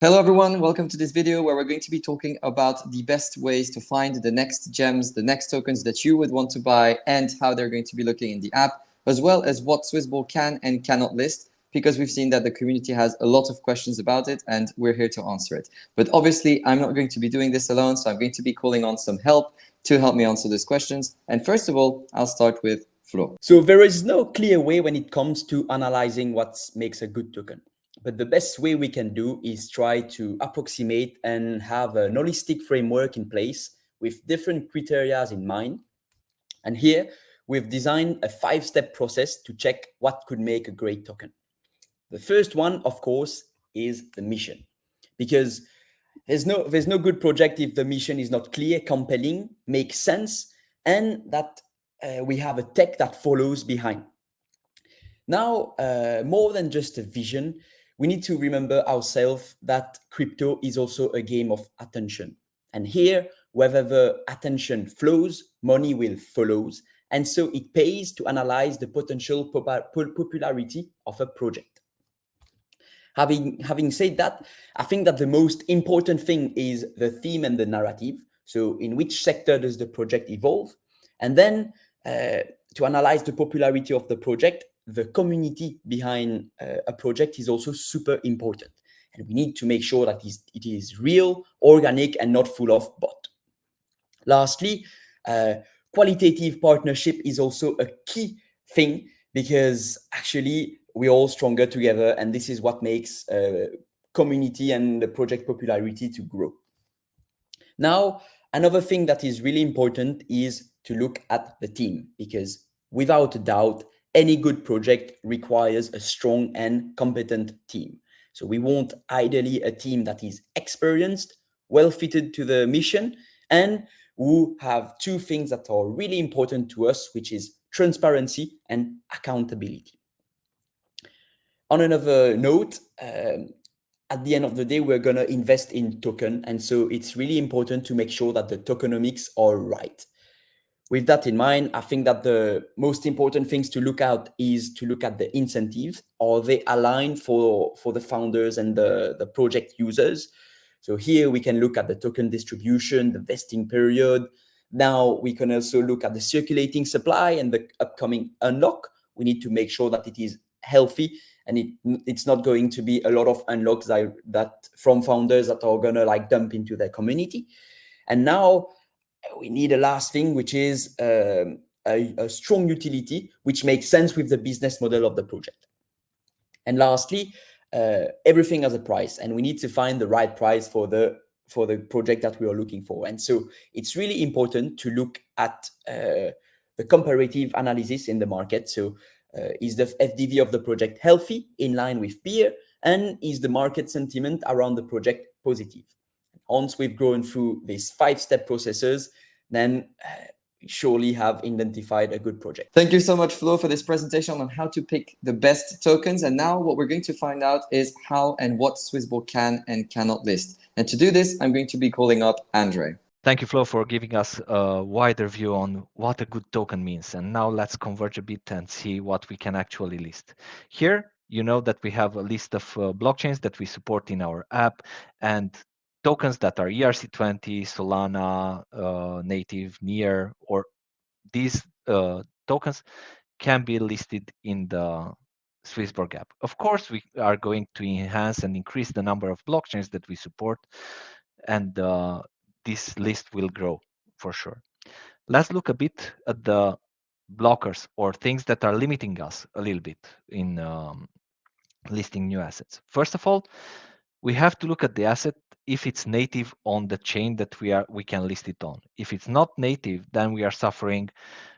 Hello everyone, welcome to this video where we're going to be talking about the best ways to find the next gems, the next tokens that you would want to buy and how they're going to be looking in the app, as well as what SwissBorg can and cannot list, because we've seen that the community has a lot of questions about it and we're here to answer it. But obviously, I'm not going to be doing this alone, so I'm going to be calling on some help to help me answer those questions. And first of all, I'll start with Flo. So there is no clear way when it comes to analyzing what makes a good token. But the best way we can do is try to approximate and have a holistic framework in place with different criteria in mind. And here we've designed a 5-step process to check what could make a great token. The first one, of course, is the mission, because there's no good project if the mission is not clear, compelling, makes sense, and that we have a tech that follows behind. Now, more than just a vision, we need to remember ourselves that crypto is also a game of attention. And here, whether the attention flows, money will follow. And so it pays to analyze the potential popularity of a project. Having said that, I think that the most important thing is the theme and the narrative. So in which sector does the project evolve? And then to analyze the popularity of the project, the community behind a project is also super important. And we need to make sure that it is real, organic, and not full of bot. Lastly, qualitative partnership is also a key thing, because actually we're all stronger together, and this is what makes community and the project popularity to grow. Now, another thing that is really important is to look at the team, because without a doubt, any good project requires a strong and competent team. So we want ideally a team that is experienced, well fitted to the mission, and who have two things that are really important to us, which is transparency and accountability. On another note, at the end of the day, we're going to invest in token. And so it's really important to make sure that the tokenomics are right. With that in mind, I think that the most important things to look at is to look at the incentives. Are they aligned for the founders and the project users? So here we can look at the token distribution, the vesting period. Now we can also look at the circulating supply and the upcoming unlock. We need to make sure that it is healthy, and it's not going to be a lot of unlocks that from founders that are gonna like dump into their community. And now we need a last thing, which is a strong utility, which makes sense with the business model of the project. And lastly, everything has a price, and we need to find the right price for the project that we are looking for. And so it's really important to look at the comparative analysis in the market. So is the FDV of the project healthy, in line with peer, and is the market sentiment around the project positive? Once we've gone through these 5-step processes, then we surely have identified a good project. Thank you so much, Flo, for this presentation on how to pick the best tokens. And now what we're going to find out is how and what SwissBorg can and cannot list. And to do this, I'm going to be calling up Andrei. Thank you, Flo, for giving us a wider view on what a good token means. And now let's converge a bit and see what we can actually list. Here, you know that we have a list of blockchains that we support in our app, and tokens that are ERC20, Solana, native, Near, or these tokens can be listed in the SwissBorg app. Of course, we are going to enhance and increase the number of blockchains that we support, and this list will grow for sure. Let's look a bit at the blockers or things that are limiting us a little bit in listing new assets. First of all, we have to look at the asset if it's native on the chain that we can list it on. If it's not native, then we are suffering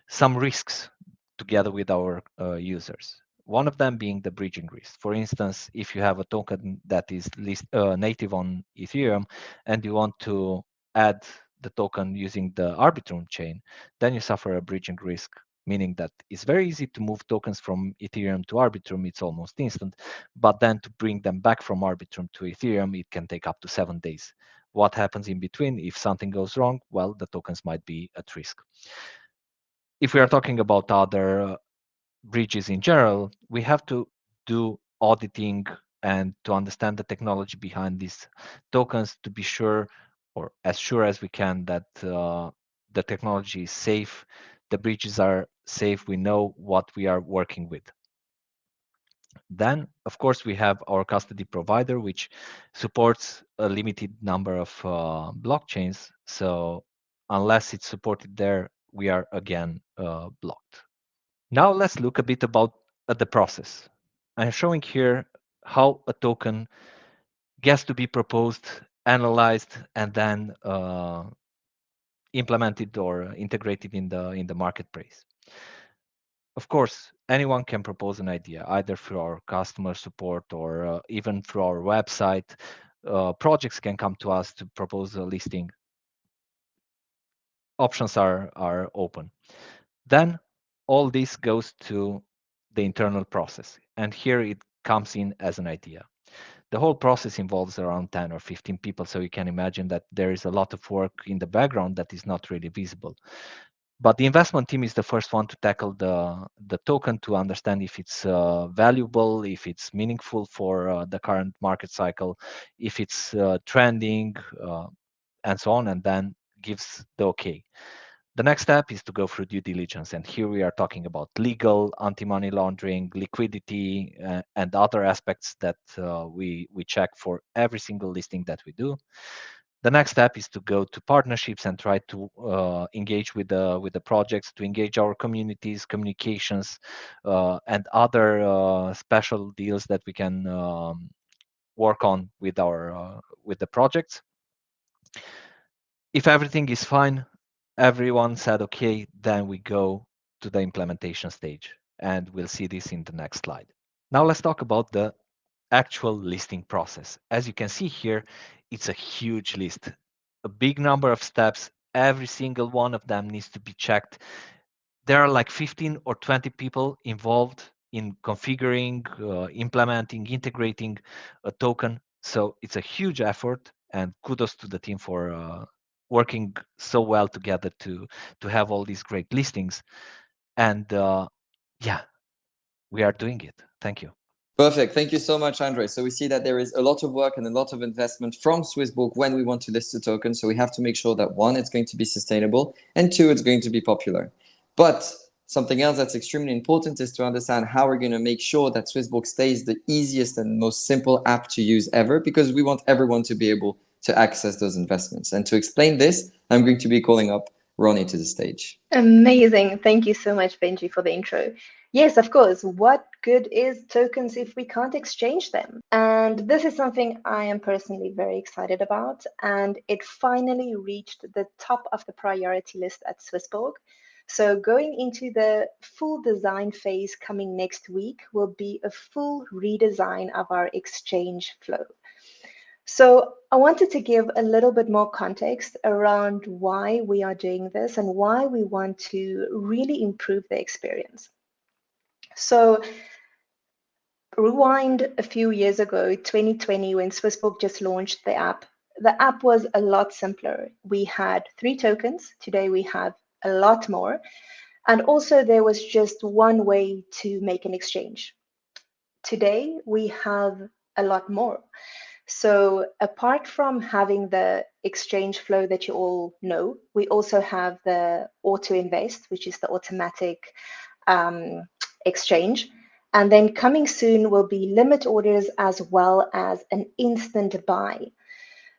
some risks together with our users. One of them being the bridging risk. For instance, if you have a token that is native on Ethereum and you want to add the token using the Arbitrum chain, then you suffer a bridging risk, meaning that it's very easy to move tokens from Ethereum to Arbitrum. It's almost instant, but then to bring them back from Arbitrum to Ethereum, it can take up to 7 days. What happens in between? If something goes wrong, well, the tokens might be at risk. If we are talking about other bridges in general, we have to do auditing and to understand the technology behind these tokens, to be sure, or as sure as we can, that the technology is safe, the bridges are safe, we know what we are working with. Then, of course, we have our custody provider, which supports a limited number of blockchains. So unless it's supported there, we are again blocked. Now let's look a bit about the process. I'm showing here how a token gets to be proposed, analyzed, and then implemented or integrated in the marketplace. Of course, anyone can propose an idea, either through our customer support or even through our website. Projects can come to us to propose a listing. Options are open. Then all this goes to the internal process. And here it comes in as an idea. The whole process involves around 10 or 15 people. So you can imagine that there is a lot of work in the background that is not really visible. But the investment team is the first one to tackle the token, to understand if it's valuable, if it's meaningful for the current market cycle, if it's trending, and so on, and then gives the okay. The next step is to go through due diligence. And here we are talking about legal, anti-money laundering, liquidity, and other aspects that we check for every single listing that we do. The next step is to go to partnerships and try to engage with the projects, to engage our communities, communications, and other special deals that we can work on with with the projects. If everything is fine, everyone said okay, then we go to the implementation stage, and we'll see this in the next slide. Now let's talk about the actual listing process. As you can see here, it's a huge list, a big number of steps. Every single one of them needs to be checked. There are like 15 or 20 people involved in configuring, implementing, integrating a token. So it's a huge effort, and kudos to the team for working so well together to have all these great listings. And yeah, we are doing it. Thank you. Perfect. Thank you so much, Andrei. So we see that there is a lot of work and a lot of investment from SwissBorg when we want to list a token. So we have to make sure that one, it's going to be sustainable, and two, it's going to be popular. But something else that's extremely important is to understand how we're going to make sure that SwissBorg stays the easiest and most simple app to use ever, because we want everyone to be able to access those investments. And to explain this, I'm going to be calling up Ronnie to the stage. Amazing. Thank you so much, Benjy, for the intro. Yes, of course. What good is tokens if we can't exchange them? And this is something I am personally very excited about. And it finally reached the top of the priority list at SwissBorg. So going into the full design phase coming next week will be a full redesign of our exchange flow. So I wanted to give a little bit more context around why we are doing this and why we want to really improve the experience. So rewind a few years ago, 2020, when SwissBorg just launched the app was a lot simpler. We had 3 tokens. Today we have a lot more. And also there was just one way to make an exchange. Today we have a lot more. So apart from having the exchange flow that you all know, we also have the auto invest, which is the automatic exchange. And then coming soon will be limit orders as well as an instant buy.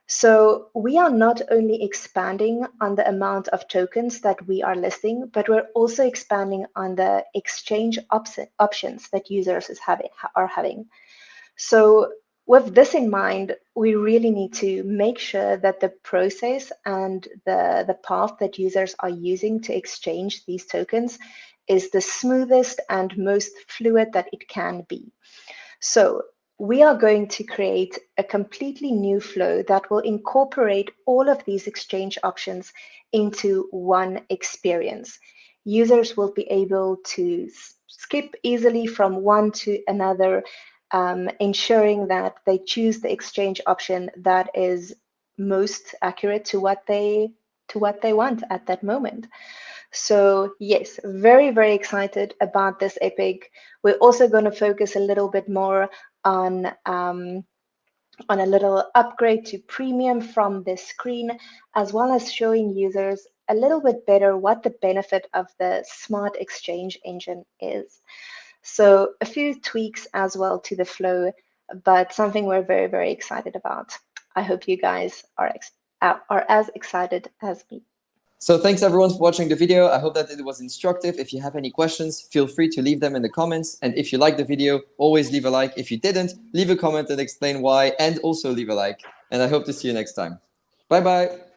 So we are not only expanding on the amount of tokens that we are listing, but we're also expanding on the exchange options that users are having. So with this in mind, we really need to make sure that the process and the path that users are using to exchange these tokens is the smoothest and most fluid that it can be. So we are going to create a completely new flow that will incorporate all of these exchange options into one experience. Users will be able to skip easily from one to another, ensuring that they choose the exchange option that is most accurate to what they want at that moment. So yes, very, very excited about this epic. We're also going to focus a little bit more on a little upgrade to premium from this screen, as well as showing users a little bit better what the benefit of the smart exchange engine is. So a few tweaks as well to the flow, but something we're very, very excited about. I hope you guys are as excited as me. So thanks everyone for watching the video. I hope that it was instructive. If you have any questions, feel free to leave them in the comments. And if you liked the video, always leave a like. If you didn't, leave a comment and explain why, and also leave a like. And I hope to see you next time. Bye-bye.